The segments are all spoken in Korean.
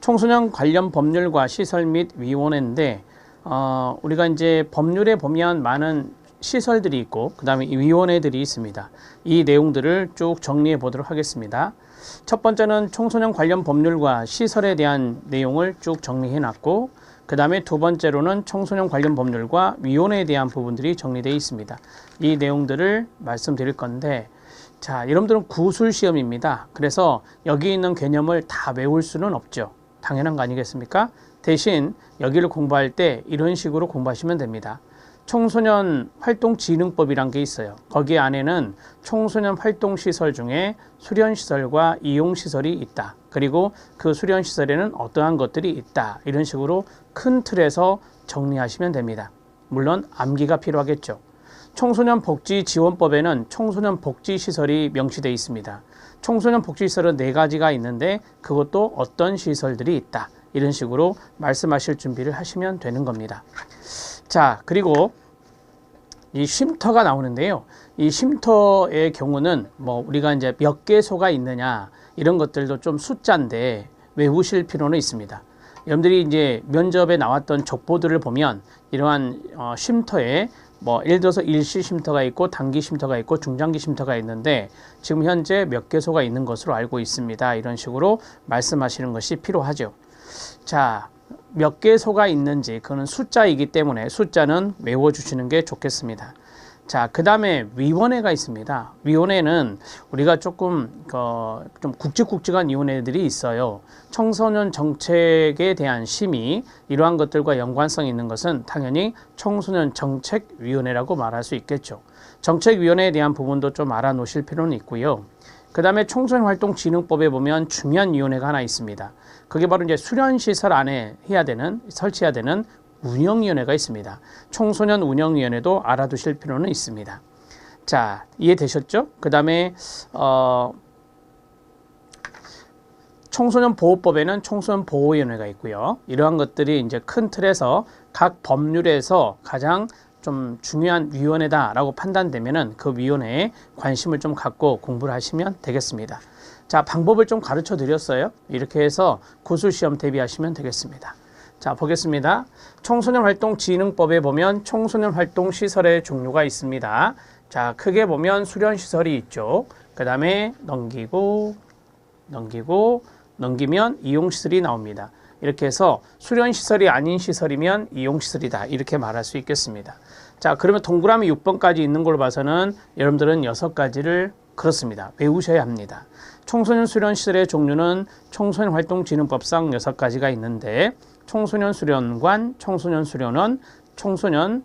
청소년 관련 법률과 시설 및 위원회인데 우리가 이제 법률에 보면 많은 시설들이 있고 그 다음에 위원회들이 있습니다. 이 내용들을 쭉 정리해 보도록 하겠습니다. 첫 번째는 청소년 관련 법률과 시설에 대한 내용을 쭉 정리해 놨고 그 다음에 두 번째로는 청소년 관련 법률과 위원회에 대한 부분들이 정리되어 있습니다. 이 내용들을 말씀드릴 건데 자, 여러분들은 구술시험입니다. 그래서 여기 있는 개념을 다 외울 수는 없죠. 당연한 거 아니겠습니까? 대신 여기를 공부할 때 이런 식으로 공부하시면 됩니다. 청소년 활동진흥법이란 게 있어요. 거기 안에는 청소년 활동시설 중에 수련시설과 이용시설이 있다. 그리고 그 수련시설에는 어떠한 것들이 있다. 이런 식으로 큰 틀에서 정리하시면 됩니다. 물론 암기가 필요하겠죠. 청소년 복지지원법에는 청소년 복지시설이 명시되어 있습니다. 청소년 복지시설은 4가지가 있는데 그것도 어떤 시설들이 있다. 이런 식으로 말씀하실 준비를 하시면 되는 겁니다. 자, 그리고 이 쉼터가 나오는데요. 이 쉼터의 경우는 뭐 우리가 이제 몇 개소가 있느냐 이런 것들도 좀 숫자인데 외우실 필요는 있습니다. 여러분들이 이제 면접에 나왔던 족보들을 보면 이러한 쉼터에 뭐 예를 들어서 일시 쉼터가 있고 단기 쉼터가 있고 중장기 쉼터가 있는데 지금 현재 몇 개소가 있는 것으로 알고 있습니다. 이런 식으로 말씀하시는 것이 필요하죠. 자, 몇 개소가 있는지 그거는 숫자이기 때문에 숫자는 외워주시는 게 좋겠습니다. 자, 그 다음에 위원회가 있습니다. 위원회는 우리가 조금 좀 굵직굵직한 위원회들이 있어요. 청소년 정책에 대한 심의 이러한 것들과 연관성이 있는 것은 당연히 청소년 정책위원회라고 말할 수 있겠죠. 정책위원회에 대한 부분도 좀 알아놓으실 필요는 있고요. 그 다음에 청소년활동진흥법에 보면 중요한 위원회가 하나 있습니다. 그게 바로 이제 수련시설 안에 설치해야 되는 운영위원회가 있습니다. 청소년 운영위원회도 알아두실 필요는 있습니다. 자, 이해되셨죠? 그 다음에 청소년 보호법에는 청소년 보호위원회가 있고요. 이러한 것들이 이제 큰 틀에서 각 법률에서 가장 좀 중요한 위원회다라고 판단되면은 그 위원회에 관심을 좀 갖고 공부를 하시면 되겠습니다. 자, 방법을 좀 가르쳐 드렸어요. 이렇게 해서 구술시험 대비하시면 되겠습니다. 자, 보겠습니다. 청소년활동진흥법에 보면 청소년활동시설의 종류가 있습니다. 자, 크게 보면 수련시설이 있죠. 그 다음에 넘기면 이용시설이 나옵니다. 이렇게 해서 수련시설이 아닌 시설이면 이용시설이다. 이렇게 말할 수 있겠습니다. 자, 그러면 동그라미 6번까지 있는 걸로 봐서는 여러분들은 6가지를 그렇습니다. 외우셔야 합니다. 청소년 수련시설의 종류는 청소년활동진흥법상 6가지가 있는데 청소년 수련관, 청소년 수련원, 청소년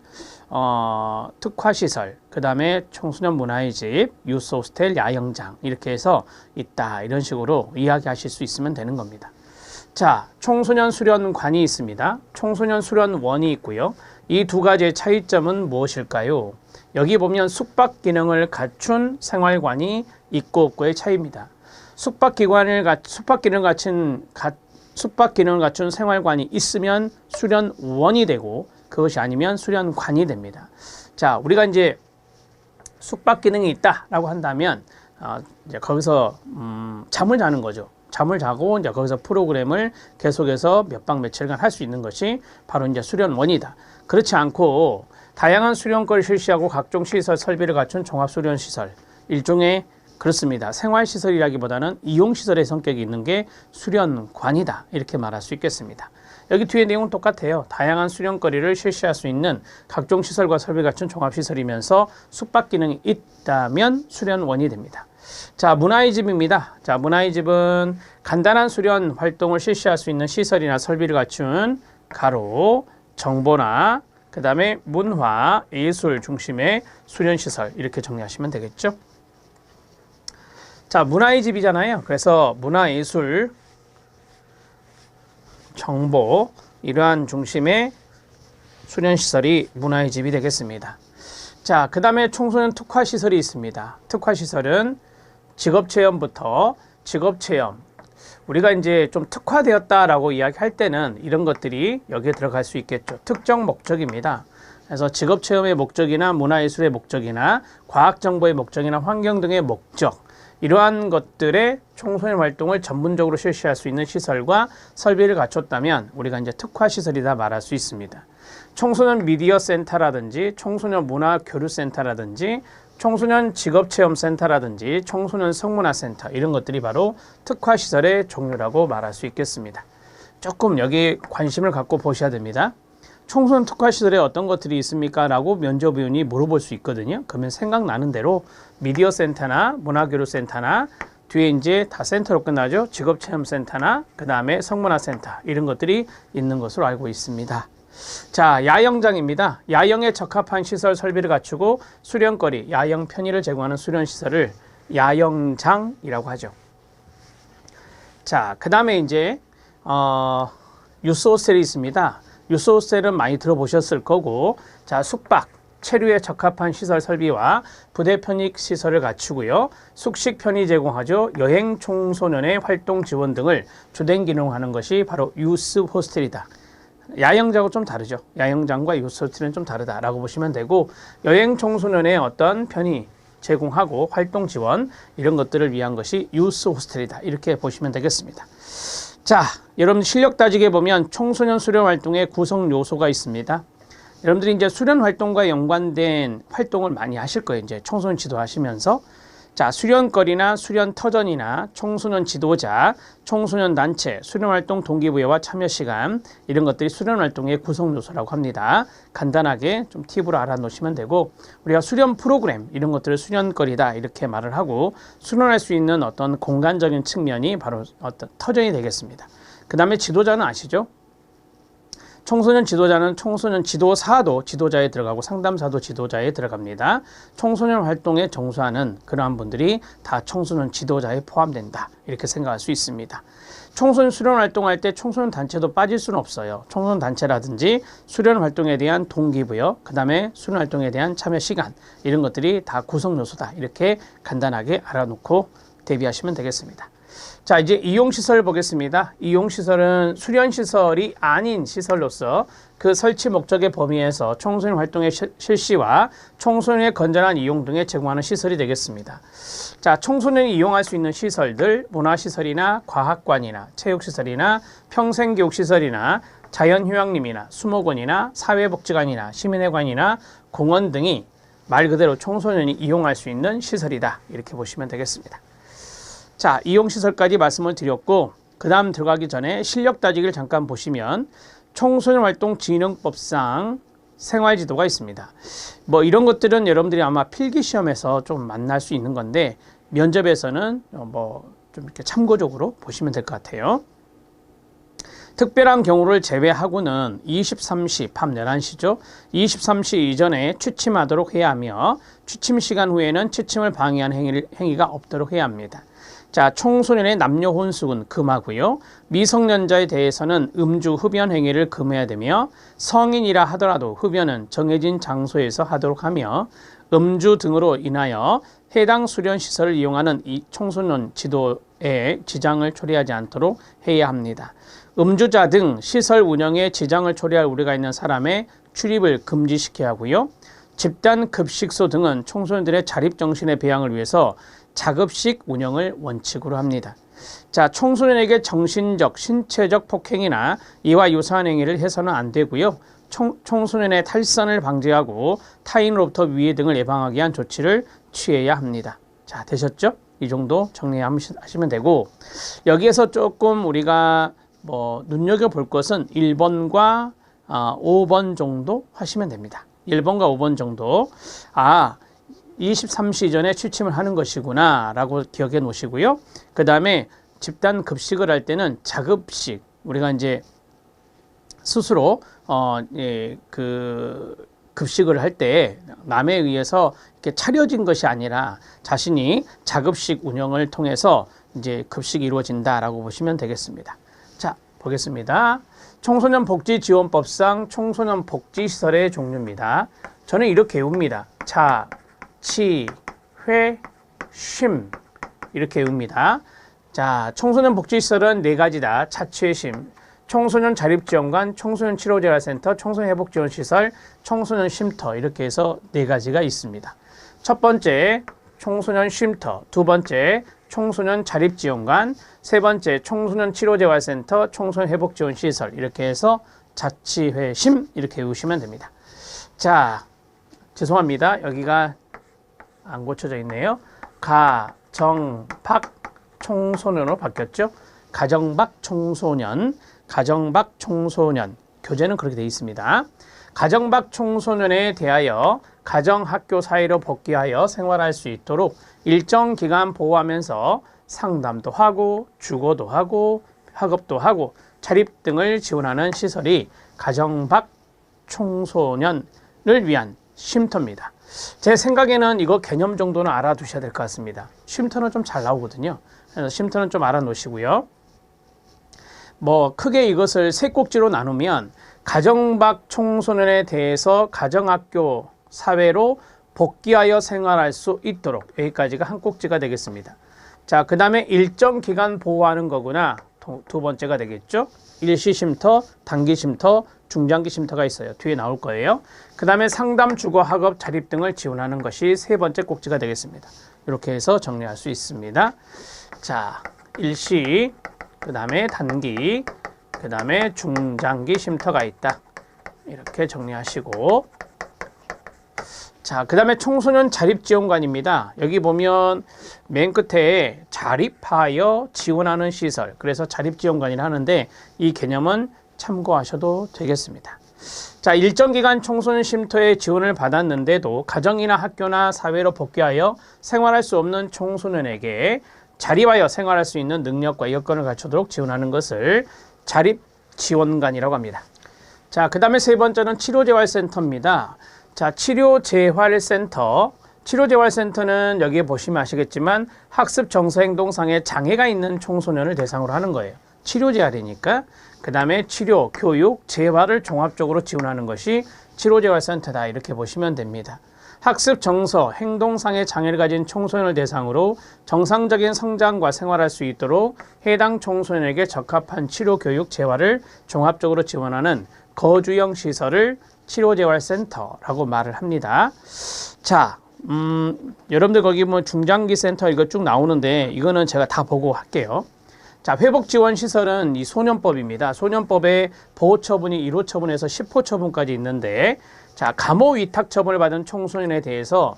특화시설, 그 다음에 청소년 문화의 집, 유스 호스텔, 야영장 이렇게 해서 있다. 이런 식으로 이야기하실 수 있으면 되는 겁니다. 자, 청소년 수련관이 있습니다. 청소년 수련원이 있고요. 이 두 가지의 차이점은 무엇일까요? 여기 보면 숙박 기능을 갖춘 생활관이 있고 없고의 차이입니다. 숙박 기능을 갖춘 생활관이 있으면 수련원이 되고 그것이 아니면 수련관이 됩니다. 자, 우리가 이제 숙박 기능이 있다라고 한다면 이제 거기서 잠을 자는 거죠. 잠을 자고 이제 거기서 프로그램을 계속해서 몇 박 며칠간 할 수 있는 것이 바로 이제 수련원이다. 그렇지 않고 다양한 수련권을 실시하고 각종 시설 설비를 갖춘 종합수련시설, 일종의 그렇습니다. 생활시설이라기보다는 이용시설의 성격이 있는 게 수련관이다. 이렇게 말할 수 있겠습니다. 여기 뒤에 내용은 똑같아요. 다양한 수련거리를 실시할 수 있는 각종 시설과 설비 갖춘 종합시설이면서 숙박 기능이 있다면 수련원이 됩니다. 자, 문화의 집입니다. 자, 문화의 집은 간단한 수련 활동을 실시할 수 있는 시설이나 설비를 갖춘 가로, 정보나 그 다음에 문화, 예술 중심의 수련시설 이렇게 정리하시면 되겠죠. 자, 문화의 집이잖아요. 그래서 문화, 예술, 정보 이러한 중심의 수련시설이 문화의 집이 되겠습니다. 자, 그 다음에 청소년 특화시설이 있습니다. 특화시설은 직업체험부터 직업체험, 우리가 이제 좀 특화되었다라고 이야기할 때는 이런 것들이 여기에 들어갈 수 있겠죠. 특정 목적입니다. 그래서 직업체험의 목적이나 문화예술의 목적이나 과학정보의 목적이나 환경 등의 목적, 이러한 것들의 청소년 활동을 전문적으로 실시할 수 있는 시설과 설비를 갖췄다면 우리가 이제 특화시설이다 말할 수 있습니다. 청소년 미디어 센터라든지 청소년 문화 교류 센터라든지 청소년 직업체험센터라든지 청소년 성문화센터 이런 것들이 바로 특화시설의 종류라고 말할 수 있겠습니다. 조금 여기에 관심을 갖고 보셔야 됩니다. 청소년 특화시설에 어떤 것들이 있습니까? 라고 면접위원이 물어볼 수 있거든요. 그러면 생각나는 대로 미디어 센터나 문화교류센터나 뒤에 이제 다 센터로 끝나죠. 직업체험센터나 그 다음에 성문화센터 이런 것들이 있는 것으로 알고 있습니다. 자, 야영장입니다. 야영에 적합한 시설 설비를 갖추고 수련거리, 야영 편의를 제공하는 수련시설을 야영장이라고 하죠. 자, 그 다음에 이제 유스호스텔이 있습니다. 유스호스텔은 많이 들어보셨을 거고, 자, 숙박, 체류에 적합한 시설 설비와 부대 편익 시설을 갖추고요. 숙식 편의 제공하죠. 여행 청소년의 활동 지원 등을 주된 기능하는 것이 바로 유스호스텔이다. 야영장하고 좀 다르죠. 야영장과 유스호스텔은 좀 다르다라고 보시면 되고, 여행 청소년의 어떤 편의 제공하고 활동 지원 이런 것들을 위한 것이 유스호스텔이다. 이렇게 보시면 되겠습니다. 자, 여러분 실력 따지게 보면 청소년 수련 활동의 구성 요소가 있습니다. 여러분들이 이제 수련 활동과 연관된 활동을 많이 하실 거예요. 이제 청소년 지도하시면서. 자, 수련거리나 수련 터전이나 청소년 지도자, 청소년 단체, 수련 활동 동기부여와 참여 시간 이런 것들이 수련 활동의 구성 요소라고 합니다. 간단하게 좀 팁으로 알아놓으시면 되고, 우리가 수련 프로그램 이런 것들을 수련거리다 이렇게 말을 하고, 수련할 수 있는 어떤 공간적인 측면이 바로 어떤 터전이 되겠습니다. 그 다음에 지도자는 아시죠? 청소년 지도자는 청소년 지도사도 지도자에 들어가고 상담사도 지도자에 들어갑니다. 청소년 활동에 정수하는 그러한 분들이 다 청소년 지도자에 포함된다. 이렇게 생각할 수 있습니다. 청소년 수련 활동할 때 청소년 단체도 빠질 수는 없어요. 청소년 단체라든지 수련 활동에 대한 동기부여, 그 다음에 수련 활동에 대한 참여 시간 이런 것들이 다 구성 요소다. 이렇게 간단하게 알아놓고 대비하시면 되겠습니다. 자, 이제 이용시설 보겠습니다. 이용시설은 수련시설이 아닌 시설로서 그 설치 목적의 범위에서 청소년 활동의 실시와 청소년의 건전한 이용 등에 제공하는 시설이 되겠습니다. 자, 청소년이 이용할 수 있는 시설들, 문화시설이나 과학관이나 체육시설이나 평생교육시설이나 자연휴양림이나 수목원이나 사회복지관이나 시민회관이나 공원 등이 말 그대로 청소년이 이용할 수 있는 시설이다. 이렇게 보시면 되겠습니다. 자, 이용시설까지 말씀을 드렸고, 그 다음 들어가기 전에 실력 따지기를 잠깐 보시면 청소년 활동 진흥법상 생활지도가 있습니다. 뭐 이런 것들은 여러분들이 아마 필기시험에서 좀 만날 수 있는 건데, 면접에서는 뭐 좀 이렇게 참고적으로 보시면 될 것 같아요. 특별한 경우를 제외하고는 23시, 밤 11시죠. 23시 이전에 취침하도록 해야 하며, 취침 시간 후에는 취침을 방해하는 행위가 없도록 해야 합니다. 자, 청소년의 남녀 혼숙은 금하고요. 미성년자에 대해서는 음주, 흡연 행위를 금해야 되며, 성인이라 하더라도 흡연은 정해진 장소에서 하도록 하며, 음주 등으로 인하여 해당 수련시설을 이용하는 이 청소년 지도에 지장을 초래하지 않도록 해야 합니다. 음주자 등 시설 운영에 지장을 초래할 우려가 있는 사람의 출입을 금지시켜야 하고요. 집단 급식소 등은 청소년들의 자립정신의 배양을 위해서 자급식 운영을 원칙으로 합니다. 자, 청소년에게 정신적, 신체적 폭행이나 이와 유사한 행위를 해서는 안 되고요. 청소년의 탈선을 방지하고 타인으로부터 위해 등을 예방하기 위한 조치를 취해야 합니다. 자, 되셨죠? 이 정도 정리하시면 되고, 여기에서 조금 우리가 뭐 눈여겨볼 것은 1번과 5번 정도 하시면 됩니다. 1번과 5번 정도. 23시 전에 취침을 하는 것이구나 라고 기억해 놓으시고요. 그 다음에 집단 급식을 할 때는 자급식, 우리가 이제 스스로 그 급식을 할 때 남에 의해서 이렇게 차려진 것이 아니라 자신이 자급식 운영을 통해서 이제 급식이 이루어진다라고 보시면 되겠습니다. 자, 보겠습니다. 청소년 복지 지원법상 청소년 복지 시설의 종류입니다. 저는 이렇게 외웁니다. 차, 치, 회, 쉼 이렇게 외웁니다. 자, 청소년 복지 시설은 4가지다. 차취, 쉼. 청소년 자립지원관, 청소년 치료재활센터, 청소년 회복지원시설, 청소년 쉼터 이렇게 해서 4가지가 있습니다. 첫 번째, 청소년 쉼터, 두 번째 청소년 자립지원관, 세 번째 청소년 치료재활센터, 청소년 회복지원시설 이렇게 해서 자치회심 이렇게 외우시면 됩니다. 자, 죄송합니다. 여기가 안 고쳐져 있네요. 가정박 청소년으로 바뀌었죠. 가정박 청소년, 가정박 청소년. 교재는 그렇게 되어 있습니다. 가정박 청소년에 대하여 가정학교 사회로 복귀하여 생활할 수 있도록 일정 기간 보호하면서 상담도 하고 주거도 하고 학업도 하고 자립 등을 지원하는 시설이 가정박 청소년을 위한 쉼터입니다. 제 생각에는 이거 개념 정도는 알아두셔야 될 것 같습니다. 쉼터는 좀 잘 나오거든요. 그래서 쉼터는 좀 알아놓으시고요. 뭐 크게 이것을 세 꼭지로 나누면 가정박 청소년에 대해서 가정학교 사회로 복귀하여 생활할 수 있도록 여기까지가 한 꼭지가 되겠습니다. 자, 그 다음에 일정 기간 보호하는 거구나. 두 번째가 되겠죠. 일시 쉼터, 단기 쉼터, 중장기 쉼터가 있어요. 뒤에 나올 거예요. 그 다음에 상담, 주거, 학업, 자립 등을 지원하는 것이 세 번째 꼭지가 되겠습니다. 이렇게 해서 정리할 수 있습니다. 자, 일시, 그 다음에 단기, 그 다음에 중장기 쉼터가 있다. 이렇게 정리하시고, 자, 그 다음에 청소년 자립지원관입니다. 여기 보면 맨 끝에 자립하여 지원하는 시설, 그래서 자립지원관이라 하는데 이 개념은 참고하셔도 되겠습니다. 자, 일정 기간 청소년 쉼터에 지원을 받았는데도 가정이나 학교나 사회로 복귀하여 생활할 수 없는 청소년에게 자립하여 생활할 수 있는 능력과 여건을 갖추도록 지원하는 것을 자립지원관이라고 합니다. 자, 그 다음에 세 번째는 치료재활센터입니다. 자, 치료재활센터. 치료재활센터는 여기에 보시면 아시겠지만 학습 정서행동상의 장애가 있는 청소년을 대상으로 하는 거예요. 치료재활이니까. 그 다음에 치료, 교육, 재활을 종합적으로 지원하는 것이 치료재활센터다. 이렇게 보시면 됩니다. 학습 정서, 행동상의 장애를 가진 청소년을 대상으로 정상적인 성장과 생활할 수 있도록 해당 청소년에게 적합한 치료, 교육, 재활을 종합적으로 지원하는 거주형 시설을 치료재활센터라고 말을 합니다. 자, 여러분들 거기 뭐 중장기 센터 이거 쭉 나오는데 이거는 제가 다 보고 할게요. 자, 회복지원시설은 이 소년법입니다. 소년법에 보호처분이 1호 처분에서 10호 처분까지 있는데, 자, 감호 위탁 처분을 받은 청소년에 대해서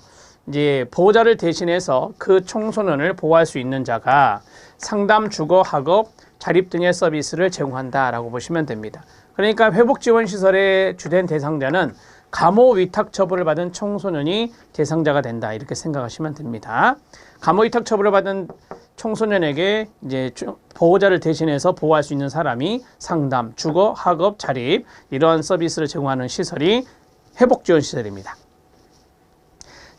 이제 보호자를 대신해서 그 청소년을 보호할 수 있는 자가 상담, 주거, 학업, 자립 등의 서비스를 제공한다라고 보시면 됩니다. 그러니까 회복지원시설의 주된 대상자는 감호 위탁 처분을 받은 청소년이 대상자가 된다. 이렇게 생각하시면 됩니다. 감호 위탁 처분을 받은 청소년에게 이제 보호자를 대신해서 보호할 수 있는 사람이 상담, 주거, 학업, 자립 이러한 서비스를 제공하는 시설이 회복지원시설입니다.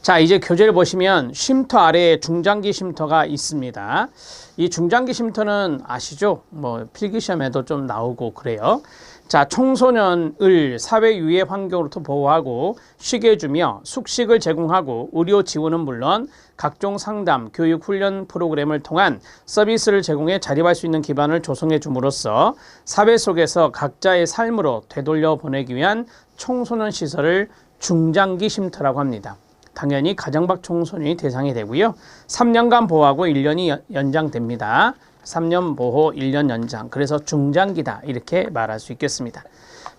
자, 이제 교재를 보시면 쉼터 아래에 중장기 쉼터가 있습니다. 이 중장기 쉼터는 아시죠? 뭐 필기시험에도 좀 나오고 그래요. 자, 청소년을 사회 유해 환경으로부터 보호하고 쉬게 해주며 숙식을 제공하고 의료 지원은 물론 각종 상담, 교육, 훈련 프로그램을 통한 서비스를 제공해 자립할 수 있는 기반을 조성해 줌으로써 사회 속에서 각자의 삶으로 되돌려 보내기 위한 청소년 시설을 중장기 쉼터라고 합니다. 당연히 가정박 청소년이 대상이 되고요. 3년간 보호하고 1년이 연장됩니다. 3년 보호, 1년 연장. 그래서 중장기다. 이렇게 말할 수 있겠습니다.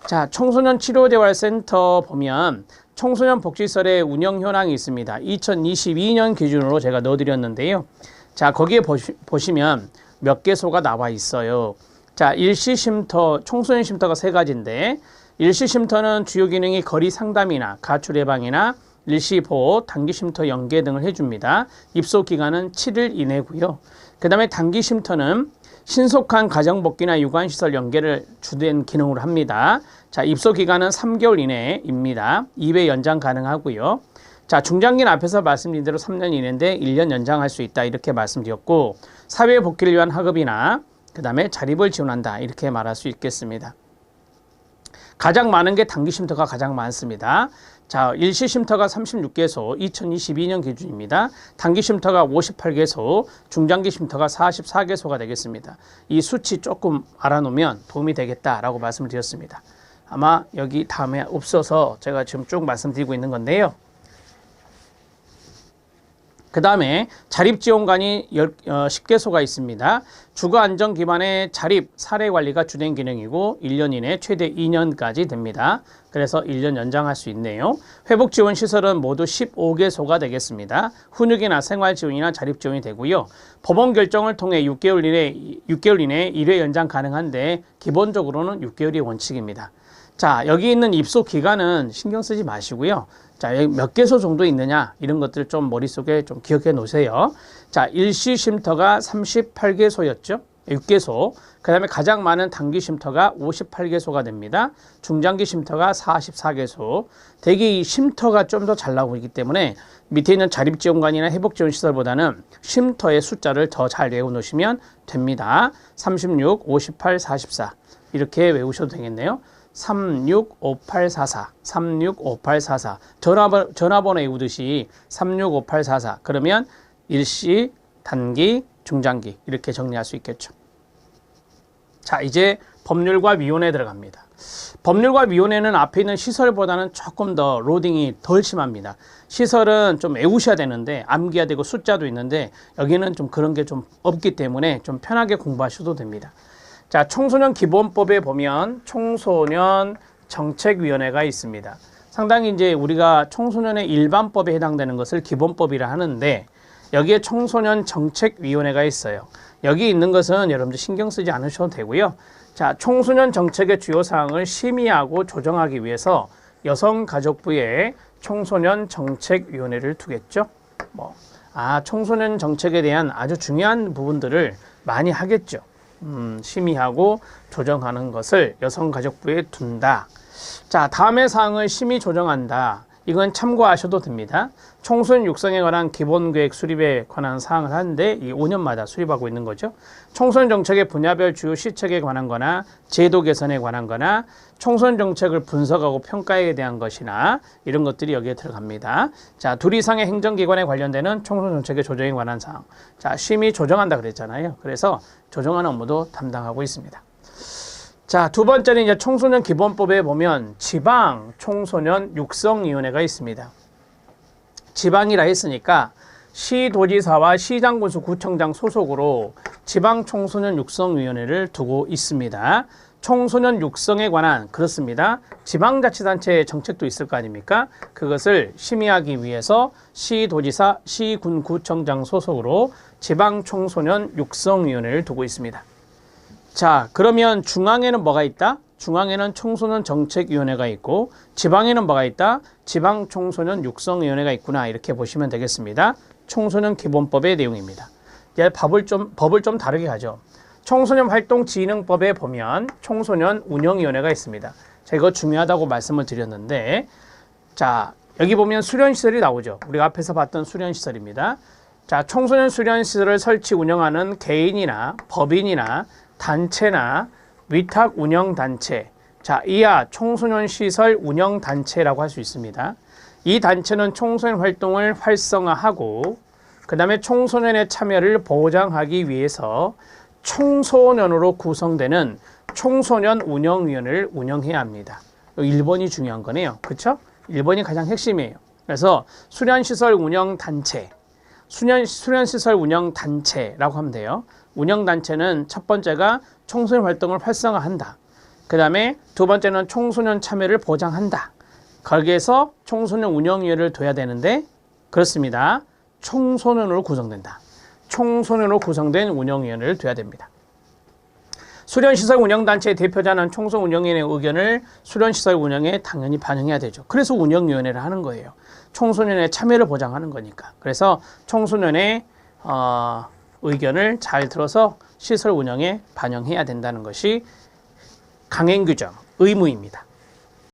자, 청소년 치료재활센터 보면 청소년 복지시설의 운영 현황이 있습니다. 2022년 기준으로 제가 넣어드렸는데요. 자, 거기에 보시면 몇 개소가 나와 있어요. 자, 일시쉼터, 청소년 쉼터가 세 가지인데 일시쉼터는 주요 기능이 거리 상담이나 가출 예방이나 일시보호, 단기쉼터 연계 등을 해줍니다. 입소 기간은 7일 이내고요. 그 다음에 단기쉼터는 신속한 가정복귀나 유관시설 연계를 주된 기능으로 합니다. 자, 입소 기간은 3개월 이내입니다. 2배 연장 가능하고요. 자, 중장기는 앞에서 말씀드린 대로 3년 이내인데 1년 연장할 수 있다. 이렇게 말씀드렸고, 사회 복귀를 위한 학업이나 그 다음에 자립을 지원한다. 이렇게 말할 수 있겠습니다. 가장 많은 게 단기쉼터가 가장 많습니다. 자, 일시쉼터가 36개소, 2022년 기준입니다. 단기쉼터가 58개소, 중장기쉼터가 44개소가 되겠습니다. 이 수치 조금 알아놓으면 도움이 되겠다라고 말씀을 드렸습니다. 아마 여기 다음에 없어서 제가 지금 쭉 말씀드리고 있는 건데요. 그 다음에 자립지원관이 10개소가 있습니다. 주거안정 기반의 자립 사례관리가 주된 기능이고 1년 이내 최대 2년까지 됩니다. 그래서 1년 연장할 수 있네요. 회복지원시설은 모두 15개소가 되겠습니다. 훈육이나 생활지원이나 자립지원이 되고요. 법원 결정을 통해 6개월 이내 1회 연장 가능한데 기본적으로는 6개월이 원칙입니다. 자, 여기 있는 입소 기간은 신경 쓰지 마시고요. 자, 여기 몇 개소 정도 있느냐 이런 것들 좀 머릿속에 좀 기억해 놓으세요. 자, 일시 쉼터가 38개소였죠. 6개소. 그 다음에 가장 많은 단기 쉼터가 58개소가 됩니다. 중장기 쉼터가 44개소. 대개 이 쉼터가 좀 더 잘 나오기 때문에 밑에 있는 자립지원관이나 회복지원시설보다는 쉼터의 숫자를 더 잘 외워놓으시면 됩니다. 36, 58, 44 이렇게 외우셔도 되겠네요. 365844, 365844 전화번호 외우듯이 365844 그러면 일시, 단기, 중장기 이렇게 정리할 수 있겠죠. 자, 이제 법률과 위원회 들어갑니다. 법률과 위원회는 앞에 있는 시설보다는 조금 더 로딩이 덜 심합니다. 시설은 좀 외우셔야 되는데 암기해야 되고 숫자도 있는데 여기는 좀 그런 게 좀 없기 때문에 좀 편하게 공부하셔도 됩니다. 자, 청소년 기본법에 보면 청소년 정책위원회가 있습니다. 상당히 이제 우리가 청소년의 일반법에 해당되는 것을 기본법이라 하는데 여기에 청소년 정책위원회가 있어요. 여기 있는 것은 여러분들 신경 쓰지 않으셔도 되고요. 자, 청소년 정책의 주요 사항을 심의하고 조정하기 위해서 여성가족부에 청소년 정책위원회를 두겠죠. 청소년 정책에 대한 아주 중요한 부분들을 많이 하겠죠. 심의하고 조정하는 것을 여성가족부에 둔다. 자, 다음의 사항을 심의 조정한다. 이건 참고하셔도 됩니다. 청소년 육성에 관한 기본계획 수립에 관한 사항을 하는데 이 5년마다 수립하고 있는 거죠. 청소년 정책의 분야별 주요 시책에 관한 거나 제도 개선에 관한 거나 청소년 정책을 분석하고 평가에 대한 것이나 이런 것들이 여기에 들어갑니다. 자, 둘 이상의 행정기관에 관련되는 청소년 정책의 조정에 관한 사항. 자, 심의 조정한다 그랬잖아요. 그래서 조정하는 업무도 담당하고 있습니다. 자, 두 번째는 이제 청소년 기본법에 보면 지방 청소년 육성위원회가 있습니다. 지방이라 했으니까 시도지사와 시장군수 구청장 소속으로 지방 청소년 육성위원회를 두고 있습니다. 청소년 육성에 관한 그렇습니다. 지방자치단체의 정책도 있을 거 아닙니까? 그것을 심의하기 위해서 시도지사, 시군구청장 소속으로 지방 청소년 육성위원회를 두고 있습니다. 자, 그러면 중앙에는 뭐가 있다? 중앙에는 청소년 정책위원회가 있고 지방에는 뭐가 있다? 지방 청소년 육성위원회가 있구나 이렇게 보시면 되겠습니다. 청소년 기본법의 내용입니다. 이제 법을 좀 다르게 하죠. 청소년 활동 진흥법에 보면 청소년 운영위원회가 있습니다. 제가 이거 중요하다고 말씀을 드렸는데 자, 여기 보면 수련시설이 나오죠. 우리가 앞에서 봤던 수련시설입니다. 자, 청소년 수련시설을 설치 운영하는 개인이나 법인이나 단체나 위탁 운영단체, 자, 이하 청소년 시설 운영단체라고 할 수 있습니다. 이 단체는 청소년 활동을 활성화하고 그 다음에 청소년의 참여를 보장하기 위해서 청소년으로 구성되는 청소년 운영위원회를 운영해야 합니다. 1번이 중요한 거네요. 그렇죠? 1번이 가장 핵심이에요. 그래서 수련시설 운영단체, 수련시설 운영단체라고 하면 돼요. 운영단체는 첫 번째가 청소년 활동을 활성화한다. 그 다음에 두 번째는 청소년 참여를 보장한다. 거기에서 청소년 운영위원회를 둬야 되는데 그렇습니다. 청소년으로 구성된다. 청소년으로 구성된 운영위원회를 둬야 됩니다. 수련시설 운영단체의 대표자는 청소년운영위원회의 의견을 수련시설 운영에 당연히 반영해야 되죠. 그래서 운영위원회를 하는 거예요. 청소년의 참여를 보장하는 거니까. 그래서 청소년의 의견을 잘 들어서 시설 운영에 반영해야 된다는 것이 강행 규정, 의무입니다.